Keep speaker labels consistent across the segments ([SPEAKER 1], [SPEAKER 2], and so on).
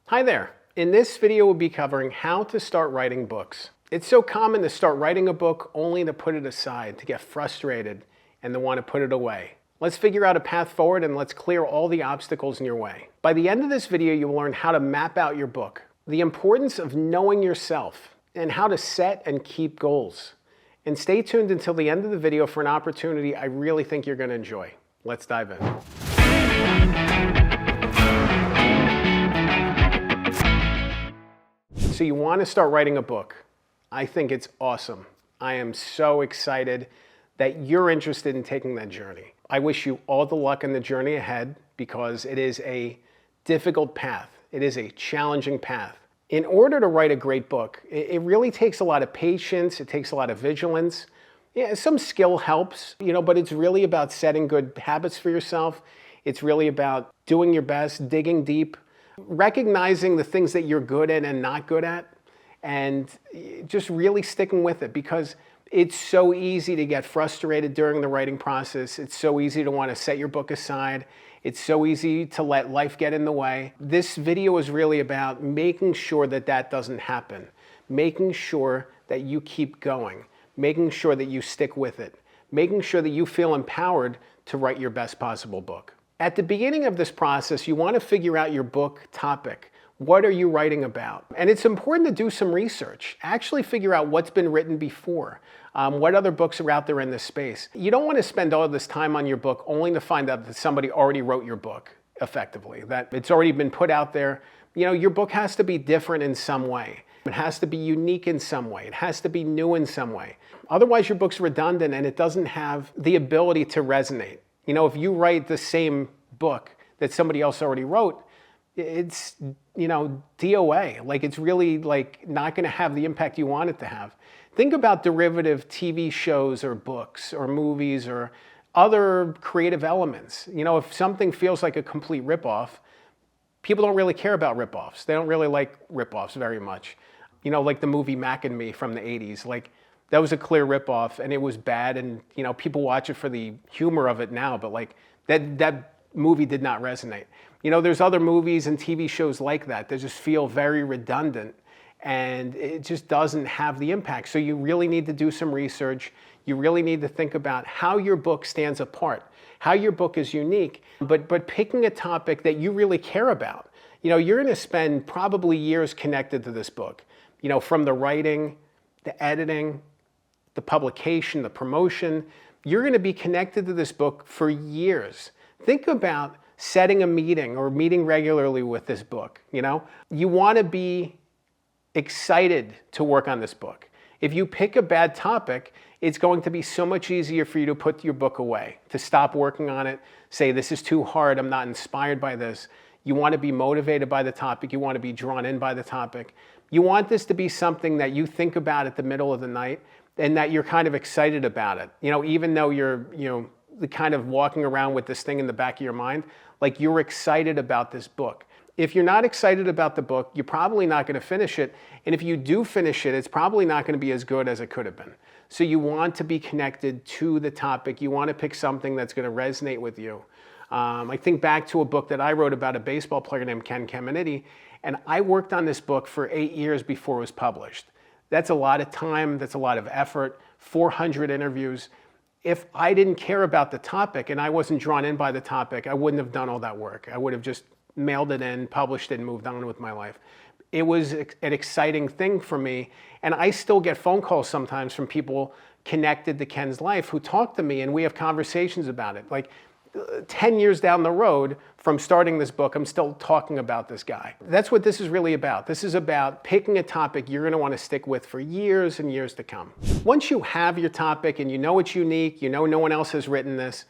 [SPEAKER 1] Hi there. In this video, we'll be covering how to start writing books. It's so common to start writing a book only to put it aside, to get frustrated, and to want to put it away. Let's figure out a path forward and let's clear all the obstacles in your way. By the end of this video, you'll learn how to map out your book, the importance of knowing yourself, and how to set and keep goals. And stay tuned until the end of the video for an opportunity I really think you're going to enjoy. Let's dive in. So you want to start writing a book. I think it's awesome. I am so excited that you're interested in taking that journey. I wish you all the luck in the journey ahead because it is a difficult path. It is a challenging path. In order to write a great book, it really takes a lot of patience. It takes a lot of vigilance. Yeah, some skill helps, but it's really about setting good habits for yourself. It's really about doing your best, digging deep, recognizing the things that you're good at and not good at, and just really sticking with it because it's so easy to get frustrated during the writing process. It's so easy to want to set your book aside. It's so easy to let life get in the way. This video is really about making sure that that doesn't happen, making sure that you keep going, making sure that you stick with it, making sure that you feel empowered to write your best possible book. At the beginning of this process, you want to figure out your book topic. What are you writing about? And it's important to do some research. Actually figure out what's been written before. What other books are out there in this space. You don't want to spend all this time on your book only to find out that somebody already wrote your book effectively, that it's already been put out there. Your book has to be different in some way. It has to be unique in some way. It has to be new in some way. Otherwise, your book's redundant and it doesn't have the ability to resonate. If you write the same book that somebody else already wrote, it's, DOA. It's really not going to have the impact you want it to have. Think about derivative TV shows or books or movies or other creative elements. If something feels like a complete ripoff, people don't really care about ripoffs. They don't really like ripoffs very much. Like the movie Mac and Me from the 80s. That was a clear ripoff and it was bad, and people watch it for the humor of it now, but that movie did not resonate. There's other movies and TV shows like that just feel very redundant and it just doesn't have the impact. So you really need to do some research. You really need to think about how your book stands apart, how your book is unique, but picking a topic that you really care about. You're going to spend probably years connected to this book, from the writing, the editing, the publication, the promotion. You're going to be connected to this book for years. Think about setting a meeting or meeting regularly with this book. You want to be excited to work on this book. If you pick a bad topic, it's going to be so much easier for you to put your book away, to stop working on it, say, this is too hard, I'm not inspired by this. You want to be motivated by the topic. You want to be drawn in by the topic. You want this to be something that you think about at the middle of the night and that you're kind of excited about it. Even though you're, kind of walking around with this thing in the back of your mind, you're excited about this book. If you're not excited about the book, you're probably not going to finish it. And if you do finish it, it's probably not going to be as good as it could have been. So you want to be connected to the topic. You want to pick something that's going to resonate with you. I think back to a book that I wrote about a baseball player named Ken Caminiti, and I worked on this book for 8 years before it was published. That's a lot of time. That's a lot of effort. 400 interviews. If I didn't care about the topic and I wasn't drawn in by the topic, I wouldn't have done all that work. I would have just mailed it in, published it, and moved on with my life. It was an exciting thing for me, and I still get phone calls sometimes from people connected to Ken's life who talk to me, and we have conversations about it. 10 years down the road from starting this book, I'm still talking about this guy. That's what this is really about. This is about picking a topic you're going to want to stick with for years and years to come. Once you have your topic and you know it's unique, no one else has written this,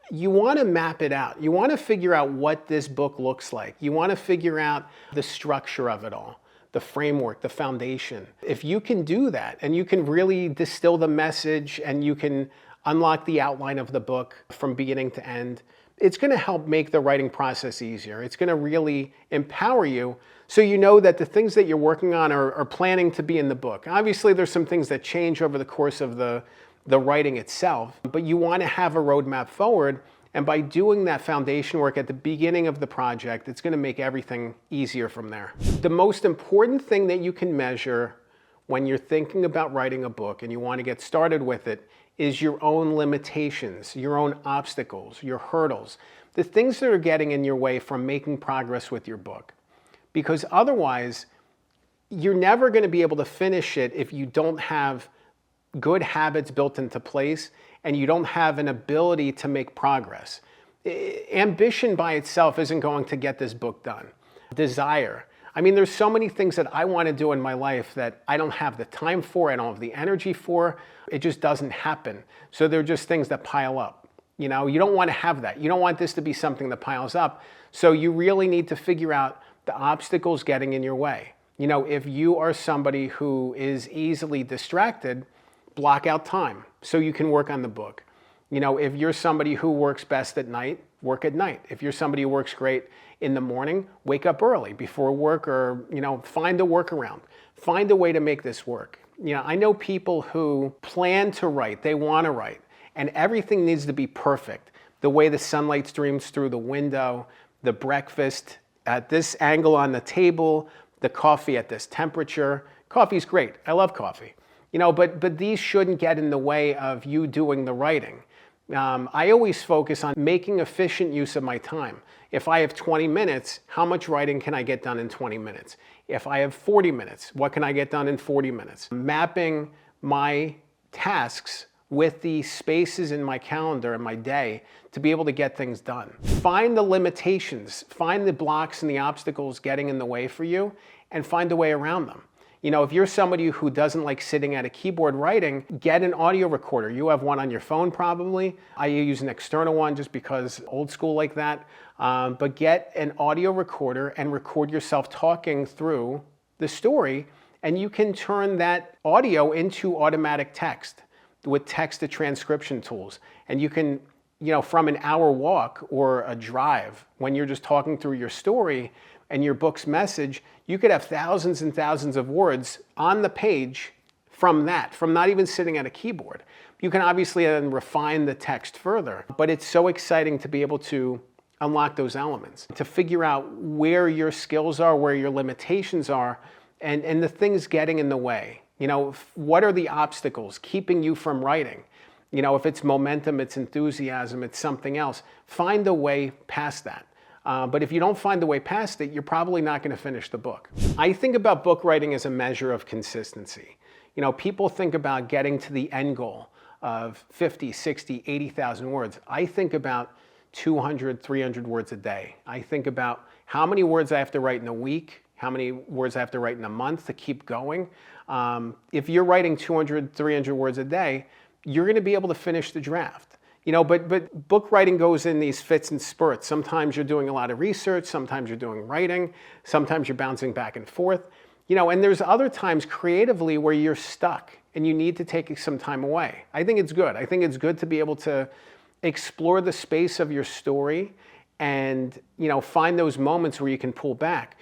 [SPEAKER 1] you want to map it out. You want to figure out what this book looks like. You want to figure out the structure of it all, the framework, the foundation. If you can do that and you can really distill the message and you can unlock the outline of the book from beginning to end, it's going to help make the writing process easier. It's going to really empower you so you know that the things that you're working on are planning to be in the book. Obviously, there's some things that change over the course of the writing itself, but you want to have a roadmap forward And by doing that foundation work at the beginning of the project, it's going to make everything easier from there. The most important thing that you can measure when you're thinking about writing a book and you want to get started with it is your own limitations, your own obstacles, your hurdles, the things that are getting in your way from making progress with your book. Because otherwise, you're never going to be able to finish it if you don't have good habits built into place and you don't have an ability to make progress. Ambition by itself isn't going to get this book done. Desire. I mean, there's so many things that I want to do in my life that I don't have the time for, I don't have the energy for. It just doesn't happen. So they're just things that pile up. You know, you don't want to have that. You don't want this to be something that piles up. So you really need to figure out the obstacles getting in your way. You know, if you are somebody who is easily distracted, block out time so you can work on the book. You know, if you're somebody who works best at night, work at night. If you're somebody who works great in the morning, wake up early before work, or, you know, find a workaround. Find a way to make this work. You know, I know people who plan to write, they want to write, and everything needs to be perfect. The way the sunlight streams through the window, the breakfast at this angle on the table, the coffee at this temperature. Coffee's great. I love coffee. You know, but these shouldn't get in the way of you doing the writing. I always focus on making efficient use of my time. If I have 20 minutes, how much writing can I get done in 20 minutes? If I have 40 minutes, what can I get done in 40 minutes? Mapping my tasks with the spaces in my calendar and my day to be able to get things done. Find the limitations, find the blocks and the obstacles getting in the way for you, and find a way around them. You know, if you're somebody who doesn't like sitting at a keyboard writing, get an audio recorder. You have one on your phone probably. I use an external one just because old school like that. But get an audio recorder and record yourself talking through the story, and you can turn that audio into automatic text with text-to-transcription tools. And you can, you know, from an hour walk or a drive, when you're just talking through your story and your book's message, you could have thousands and thousands of words on the page from that, from not even sitting at a keyboard. You can obviously then refine the text further, but it's so exciting to be able to unlock those elements, to figure out where your skills are, where your limitations are, and the things getting in the way. You know, what are the obstacles keeping you from writing? You know, if it's momentum, it's enthusiasm, it's something else, find a way past that. But if you don't find the way past it, you're probably not going to finish the book. I think about book writing as a measure of consistency. You know, people think about getting to the end goal of 50, 60, 80,000 words. I think about 200, 300 words a day. I think about how many words I have to write in a week, how many words I have to write in a month to keep going. If you're writing 200, 300 words a day, you're going to be able to finish the draft. You know, but book writing goes in these fits and spurts. Sometimes you're doing a lot of research, sometimes you're doing writing, sometimes you're bouncing back and forth. You know, and there's other times creatively where you're stuck and you need to take some time away. I think it's good. I think it's good to be able to explore the space of your story and, you know, find those moments where you can pull back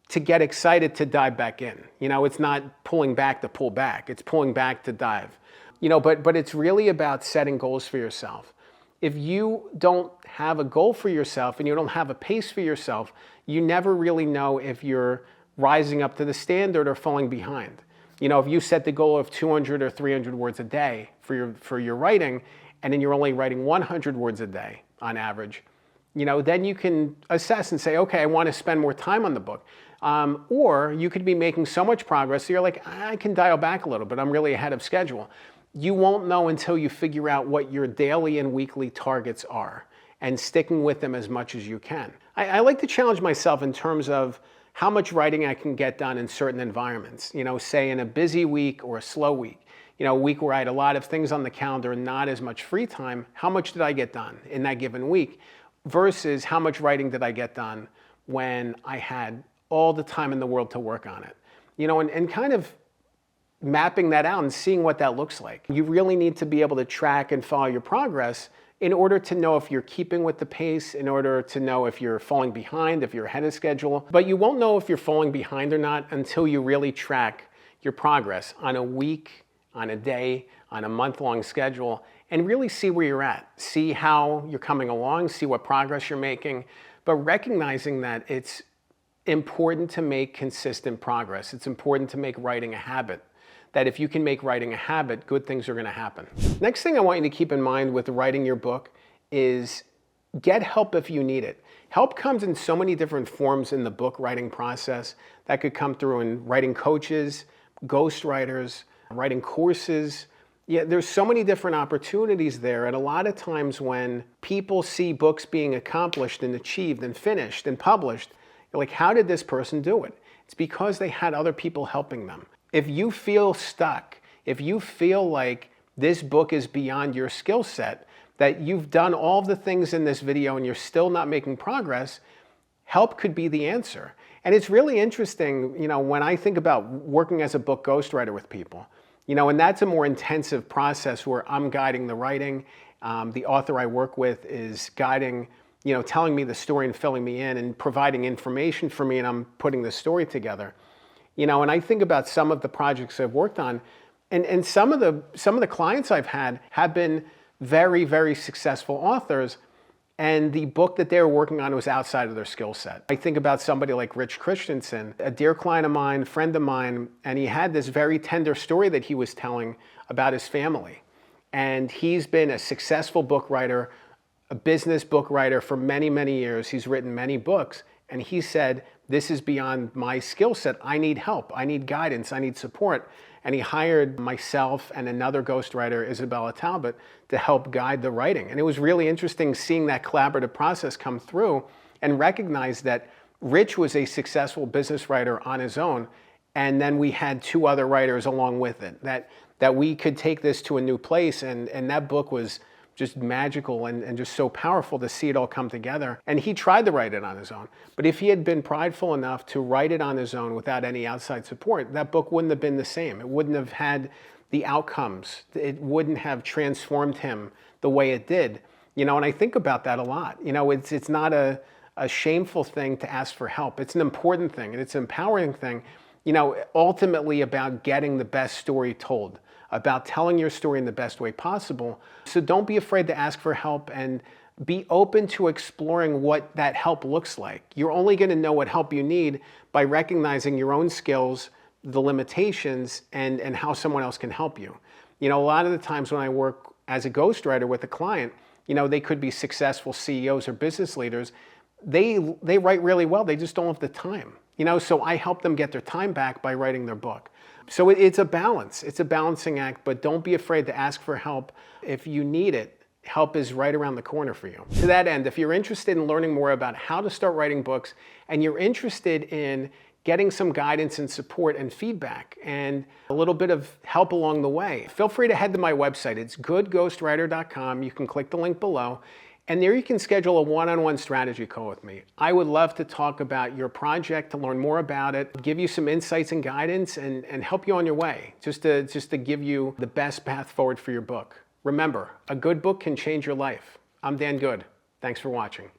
[SPEAKER 1] to get excited to dive back in. You know, it's not pulling back to pull back. It's pulling back to dive. You know, but it's really about setting goals for yourself. If you don't have a goal for yourself and you don't have a pace for yourself, you never really know if you're rising up to the standard or falling behind. You know, if you set the goal of 200 or 300 words a day for your writing, and then you're only writing 100 words a day on average, you know, then you can assess and say, okay, I want to spend more time on the book. Or you could be making so much progress that you're like, I can dial back a little bit. I'm really ahead of schedule. You won't know until you figure out what your daily and weekly targets are and sticking with them as much as you can. I like to challenge myself in terms of how much writing I can get done in certain environments. You know, say in a busy week or a slow week. You know, a week where I had a lot of things on the calendar and not as much free time. How much did I get done in that given week versus how much writing did I get done when I had all the time in the world to work on it? You know, and kind of mapping that out and seeing what that looks like. You really need to be able to track and follow your progress in order to know if you're keeping with the pace, in order to know if you're falling behind, if you're ahead of schedule. But you won't know if you're falling behind or not until you really track your progress on a week, on a day, on a month-long schedule, and really see where you're at. See how you're coming along, see what progress you're making, but recognizing that it's important to make consistent progress. It's important to make writing a habit. That if you can make writing a habit, good things are going to happen. Next thing I want you to keep in mind with writing your book is get help if you need it. Help comes in so many different forms in the book writing process. That could come through in writing coaches, ghostwriters, writing courses. Yeah, there's so many different opportunities there, and a lot of times when people see books being accomplished and achieved and finished and published, you're like, how did this person do it? It's because they had other people helping them. If you feel stuck, if you feel like this book is beyond your skill set, that you've done all the things in this video and you're still not making progress, help could be the answer. And it's really interesting, when I think about working as a book ghostwriter with people, and that's a more intensive process where I'm guiding the writing. The author I work with is guiding, telling me the story and filling me in and providing information for me, and I'm putting the story together. And I think about some of the projects I've worked on, and some of the clients I've had have been very, very successful authors, and the book that they were working on was outside of their skill set. I think about somebody like Rich Christensen, a dear client of mine, friend of mine, and he had this very tender story that he was telling about his family. And he's been a successful book writer, a business book writer for many, many years. He's written many books, and he said, this is beyond my skill set. I need help. I need guidance. I need support. And he hired myself and another ghostwriter, Isabella Talbot, to help guide the writing. And it was really interesting seeing that collaborative process come through and recognize that Rich was a successful business writer on his own. And then we had two other writers along with it, that we could take this to a new place. And that book was just magical and just so powerful to see it all come together. And he tried to write it on his own. But if he had been prideful enough to write it on his own without any outside support, that book wouldn't have been the same. It wouldn't have had the outcomes. It wouldn't have transformed him the way it did. And I think about that a lot. It's not a shameful thing to ask for help. It's an important thing, and it's an empowering thing, ultimately about getting the best story told, about telling your story in the best way possible. So don't be afraid to ask for help, and be open to exploring what that help looks like. You're only going to know what help you need by recognizing your own skills, the limitations, and how someone else can help you. A lot of the times when I work as a ghostwriter with a client, they could be successful CEOs or business leaders. They write really well. They just don't have the time. So I help them get their time back by writing their book. So it's a balance. It's a balancing act, but don't be afraid to ask for help. If you need it, help is right around the corner for you. To that end, if you're interested in learning more about how to start writing books, and you're interested in getting some guidance and support and feedback and a little bit of help along the way, feel free to head to my website. It's goodghostwriter.com. You can click the link below, and there you can schedule a one-on-one strategy call with me. I would love to talk about your project, to learn more about it, give you some insights and guidance, and help you on your way, just to give you the best path forward for your book. Remember, a good book can change your life. I'm Dan Good. Thanks for watching.